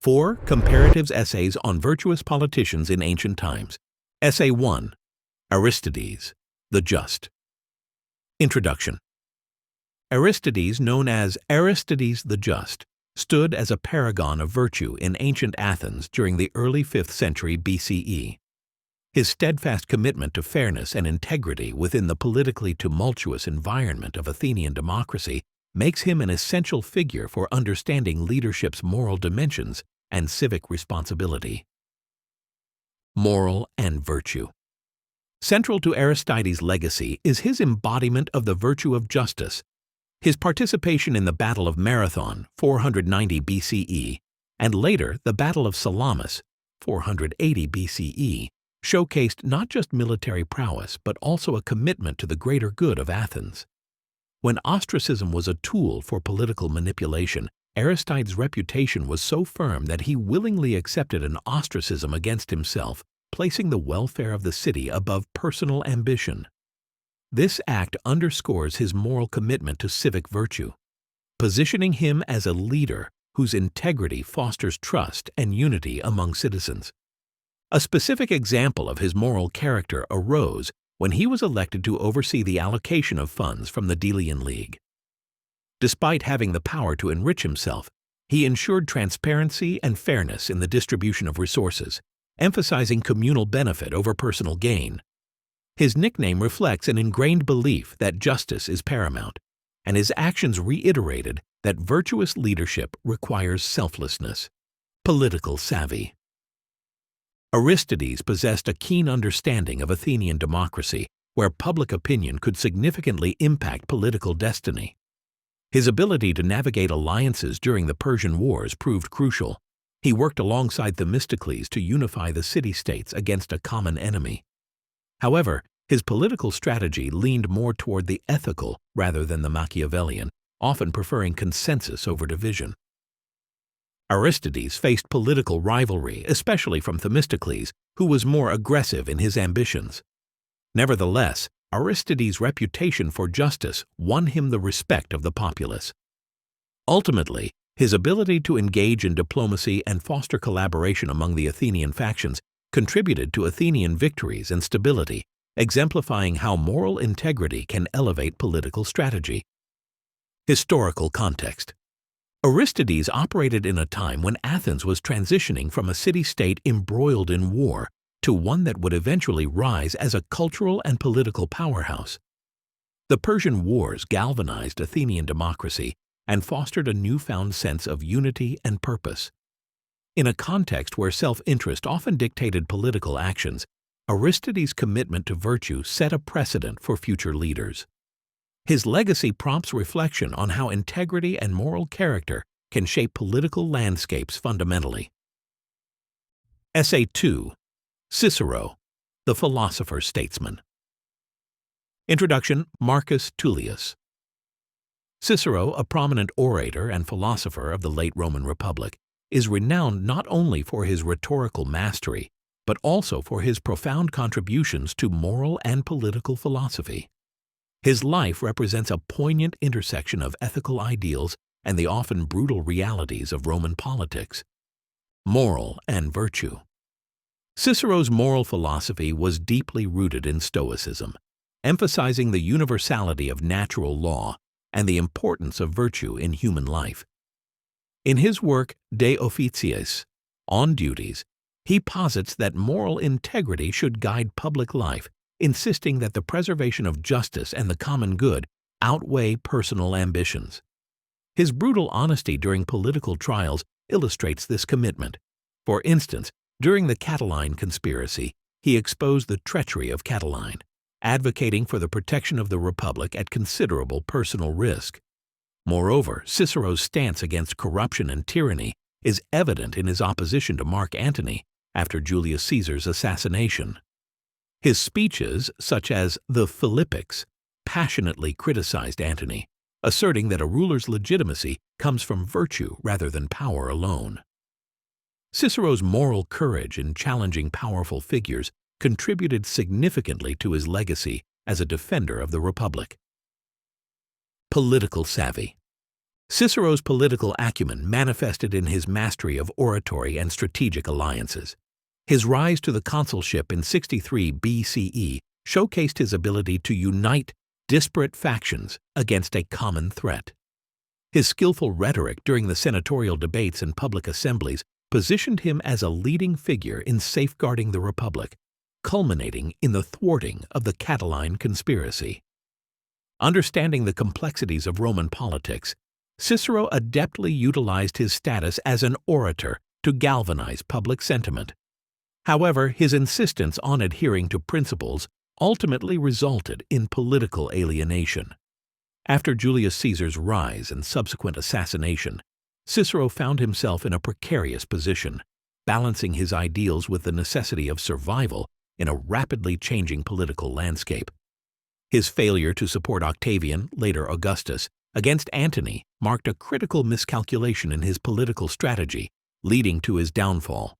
4 Comparative Essays on Virtuous Politicians in Ancient Times. Essay 1. Aristides, the Just. Introduction. Aristides, known as Aristides the Just, stood as a paragon of virtue in ancient Athens during the early 5th century BCE. His steadfast commitment to fairness and integrity within the politically tumultuous environment of Athenian democracy makes him an essential figure for understanding leadership's moral dimensions and civic responsibility. Moral and virtue. Central to Aristides' legacy is his embodiment of the virtue of justice. His participation in the Battle of Marathon, 490 BCE, and later the Battle of Salamis, 480 BCE, showcased not just military prowess but also a commitment to the greater good of Athens. When ostracism was a tool for political manipulation, Aristides' reputation was so firm that he willingly accepted an ostracism against himself, placing the welfare of the city above personal ambition. This act underscores his moral commitment to civic virtue, positioning him as a leader whose integrity fosters trust and unity among citizens. A specific example of his moral character arose when he was elected to oversee the allocation of funds from the Delian League. Despite having the power to enrich himself, he ensured transparency and fairness in the distribution of resources, emphasizing communal benefit over personal gain. His nickname reflects an ingrained belief that justice is paramount, and his actions reiterated that virtuous leadership requires selflessness. Political savvy. Aristides possessed a keen understanding of Athenian democracy, where public opinion could significantly impact political destiny. His ability to navigate alliances during the Persian Wars proved crucial. He worked alongside Themistocles to unify the city-states against a common enemy. However, his political strategy leaned more toward the ethical rather than the Machiavellian, often preferring consensus over division. Aristides faced political rivalry, especially from Themistocles, who was more aggressive in his ambitions. Nevertheless, Aristides' reputation for justice won him the respect of the populace. Ultimately, his ability to engage in diplomacy and foster collaboration among the Athenian factions contributed to Athenian victories and stability, exemplifying how moral integrity can elevate political strategy. Historical context. Aristides operated in a time when Athens was transitioning from a city-state embroiled in war to one that would eventually rise as a cultural and political powerhouse. The Persian Wars galvanized Athenian democracy and fostered a newfound sense of unity and purpose. In a context where self-interest often dictated political actions, Aristides' commitment to virtue set a precedent for future leaders. His legacy prompts reflection on how integrity and moral character can shape political landscapes fundamentally. Essay 2. Cicero, the Philosopher-Statesman. Introduction. Marcus Tullius. Cicero, a prominent orator and philosopher of the late Roman Republic, is renowned not only for his rhetorical mastery, but also for his profound contributions to moral and political philosophy. His life represents a poignant intersection of ethical ideals and the often brutal realities of Roman politics. Moral and virtue. Cicero's moral philosophy was deeply rooted in Stoicism, emphasizing the universality of natural law and the importance of virtue in human life. In his work De Officiis, On Duties, he posits that moral integrity should guide public life, insisting that the preservation of justice and the common good outweigh personal ambitions. His brutal honesty during political trials illustrates this commitment. For instance, during the Catiline conspiracy, he exposed the treachery of Catiline, advocating for the protection of the Republic at considerable personal risk. Moreover, Cicero's stance against corruption and tyranny is evident in his opposition to Mark Antony after Julius Caesar's assassination. His speeches, such as the Philippics, passionately criticized Antony, asserting that a ruler's legitimacy comes from virtue rather than power alone. Cicero's moral courage in challenging powerful figures contributed significantly to his legacy as a defender of the Republic. Political savvy. Cicero's political acumen manifested in his mastery of oratory and strategic alliances. His rise to the consulship in 63 BCE showcased his ability to unite disparate factions against a common threat. His skillful rhetoric during the senatorial debates and public assemblies positioned him as a leading figure in safeguarding the Republic, culminating in the thwarting of the Catiline conspiracy. Understanding the complexities of Roman politics, Cicero adeptly utilized his status as an orator to galvanize public sentiment. However, his insistence on adhering to principles ultimately resulted in political alienation. After Julius Caesar's rise and subsequent assassination, Cicero found himself in a precarious position, balancing his ideals with the necessity of survival in a rapidly changing political landscape. His failure to support Octavian, later Augustus, against Antony marked a critical miscalculation in his political strategy, leading to his downfall.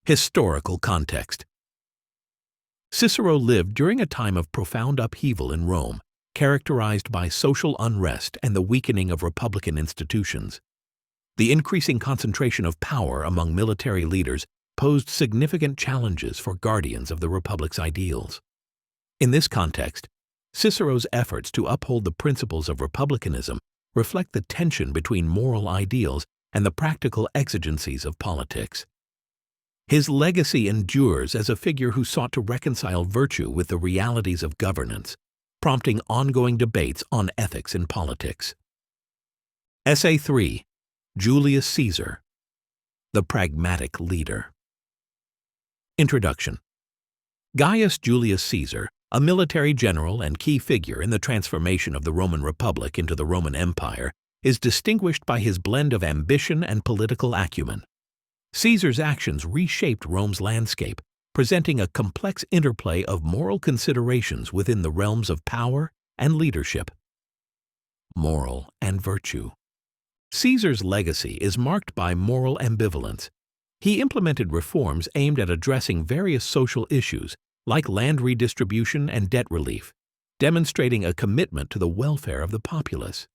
Historical context. Cicero lived during a time of profound upheaval in Rome, characterized by social unrest and the weakening of republican institutions. The increasing concentration of power among military leaders posed significant challenges for guardians of the Republic's ideals. In this context, Cicero's efforts to uphold the principles of republicanism reflect the tension between moral ideals and the practical exigencies of politics. His legacy endures as a figure who sought to reconcile virtue with the realities of governance, prompting ongoing debates on ethics in politics. Essay 3. Julius Caesar, the Pragmatic Leader. Introduction. Gaius Julius Caesar, a military general and key figure in the transformation of the Roman Republic into the Roman Empire, is distinguished by his blend of ambition and political acumen. Caesar's actions reshaped Rome's landscape, presenting a complex interplay of moral considerations within the realms of power and leadership. Moral and virtue. Caesar's legacy is marked by moral ambivalence. He implemented reforms aimed at addressing various social issues, like land redistribution and debt relief, demonstrating a commitment to the welfare of the populace.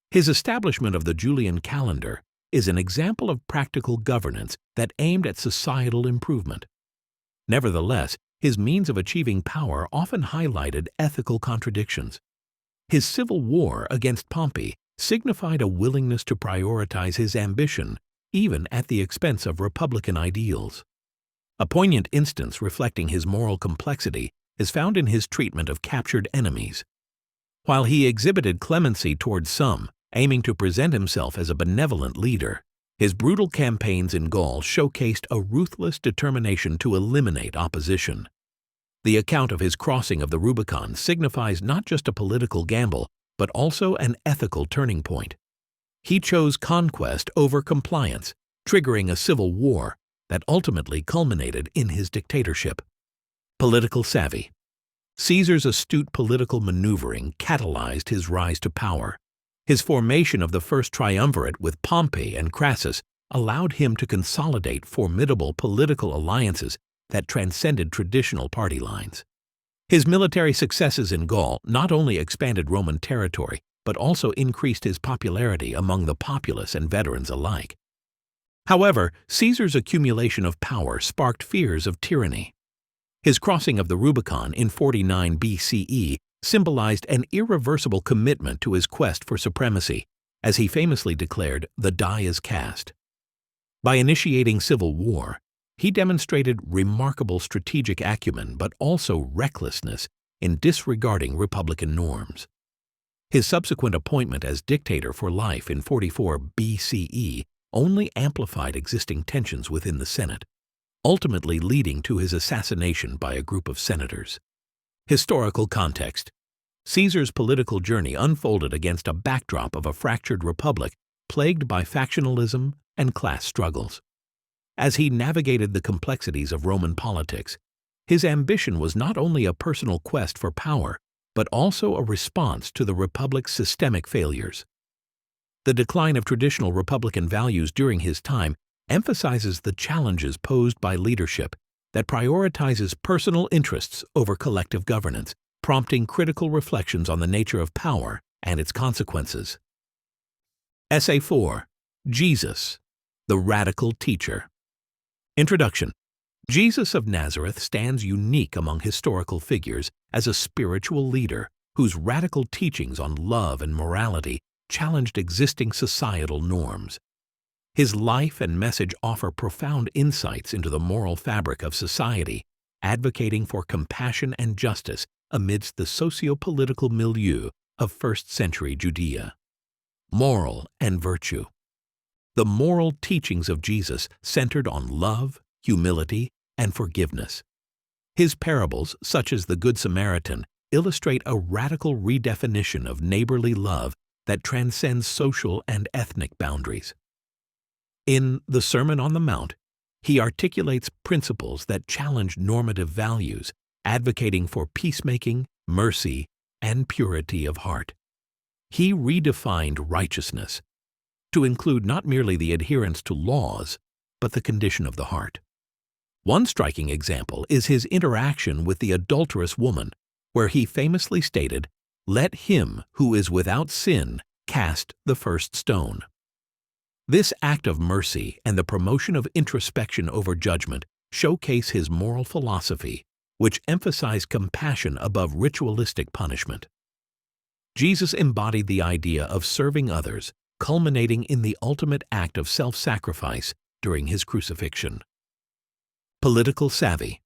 His establishment of the Julian calendar is an example of practical governance that aimed at societal improvement. Nevertheless, his means of achieving power often highlighted ethical contradictions. His civil war against Pompey signified a willingness to prioritize his ambition, even at the expense of republican ideals. A poignant instance reflecting his moral complexity is found in his treatment of captured enemies. While he exhibited clemency towards some, aiming to present himself as a benevolent leader, his brutal campaigns in Gaul showcased a ruthless determination to eliminate opposition. The account of his crossing of the Rubicon signifies not just a political gamble, but also an ethical turning point. He chose conquest over compliance, triggering a civil war that ultimately culminated in his dictatorship. Political savvy. Caesar's astute political maneuvering catalyzed his rise to power. His formation of the first triumvirate with Pompey and Crassus allowed him to consolidate formidable political alliances that transcended traditional party lines. His military successes in Gaul not only expanded Roman territory, but also increased his popularity among the populace and veterans alike. However, Caesar's accumulation of power sparked fears of tyranny. His crossing of the Rubicon in 49 BCE symbolized an irreversible commitment to his quest for supremacy, as he famously declared, "The die is cast." By initiating civil war, he demonstrated remarkable strategic acumen but also recklessness in disregarding republican norms. His subsequent appointment as dictator for life in 44 BCE only amplified existing tensions within the Senate, ultimately leading to his assassination by a group of senators. Historical context. Caesar's political journey unfolded against a backdrop of a fractured republic plagued by factionalism and class struggles. As he navigated the complexities of Roman politics, his ambition was not only a personal quest for power, but also a response to the republic's systemic failures. The decline of traditional republican values during his time emphasizes the challenges posed by leadership that prioritizes personal interests over collective governance, prompting critical reflections on the nature of power and its consequences. Essay 4. Jesus, the Radical Teacher. Introduction. Jesus of Nazareth stands unique among historical figures as a spiritual leader whose radical teachings on love and morality challenged existing societal norms. His life and message offer profound insights into the moral fabric of society, advocating for compassion and justice amidst the socio-political milieu of first-century Judea. Moral and virtue. The moral teachings of Jesus centered on love, humility, and forgiveness. His parables, such as the Good Samaritan, illustrate a radical redefinition of neighborly love that transcends social and ethnic boundaries. In the Sermon on the Mount, he articulates principles that challenge normative values, advocating for peacemaking, mercy, and purity of heart. He redefined righteousness to include not merely the adherence to laws, but the condition of the heart. One striking example is his interaction with the adulterous woman, where he famously stated, "Let him who is without sin cast the first stone." This act of mercy and the promotion of introspection over judgment showcase his moral philosophy, which emphasized compassion above ritualistic punishment. Jesus embodied the idea of serving others, culminating in the ultimate act of self-sacrifice during his crucifixion. Political savvy.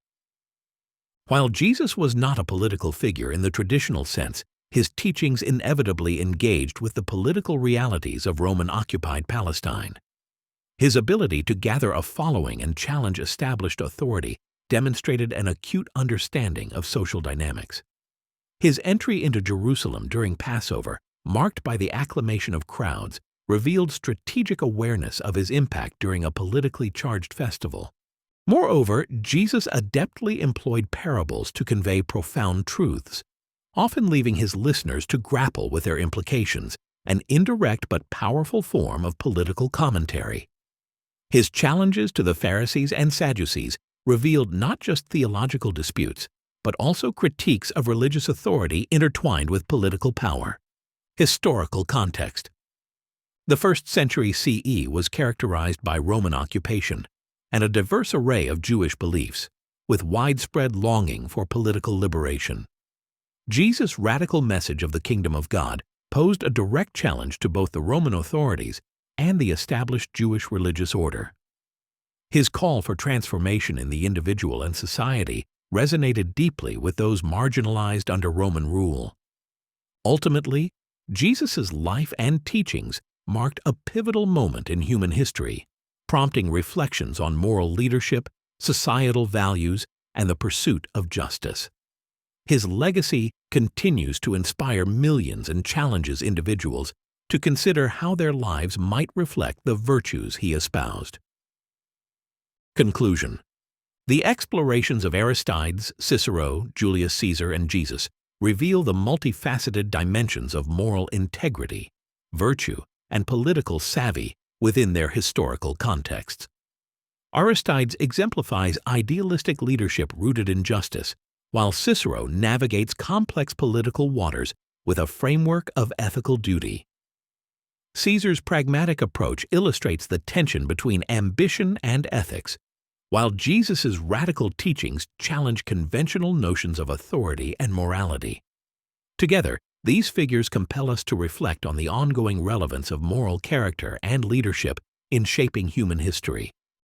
While Jesus was not a political figure in the traditional sense, his teachings inevitably engaged with the political realities of Roman-occupied Palestine. His ability to gather a following and challenge established authority demonstrated an acute understanding of social dynamics. His entry into Jerusalem during Passover, marked by the acclamation of crowds, revealed strategic awareness of his impact during a politically charged festival. Moreover, Jesus adeptly employed parables to convey profound truths, often leaving his listeners to grapple with their implications, an indirect but powerful form of political commentary. His challenges to the Pharisees and Sadducees revealed not just theological disputes, but also critiques of religious authority intertwined with political power. Historical context. The 1st century CE was characterized by Roman occupation and a diverse array of Jewish beliefs, with widespread longing for political liberation. Jesus' radical message of the kingdom of God posed a direct challenge to both the Roman authorities and the established Jewish religious order. His call for transformation in the individual and society resonated deeply with those marginalized under Roman rule. Ultimately, Jesus' life and teachings marked a pivotal moment in human history, prompting reflections on moral leadership, societal values, and the pursuit of justice. His legacy continues to inspire millions and challenges individuals to consider how their lives might reflect the virtues he espoused. Conclusion. The explorations of Aristides, Cicero, Julius Caesar, and Jesus reveal the multifaceted dimensions of moral integrity, virtue, and political savvy within their historical contexts. Aristides exemplifies idealistic leadership rooted in justice, while Cicero navigates complex political waters with a framework of ethical duty. Caesar's pragmatic approach illustrates the tension between ambition and ethics, while Jesus' radical teachings challenge conventional notions of authority and morality. Together, these figures compel us to reflect on the ongoing relevance of moral character and leadership in shaping human history.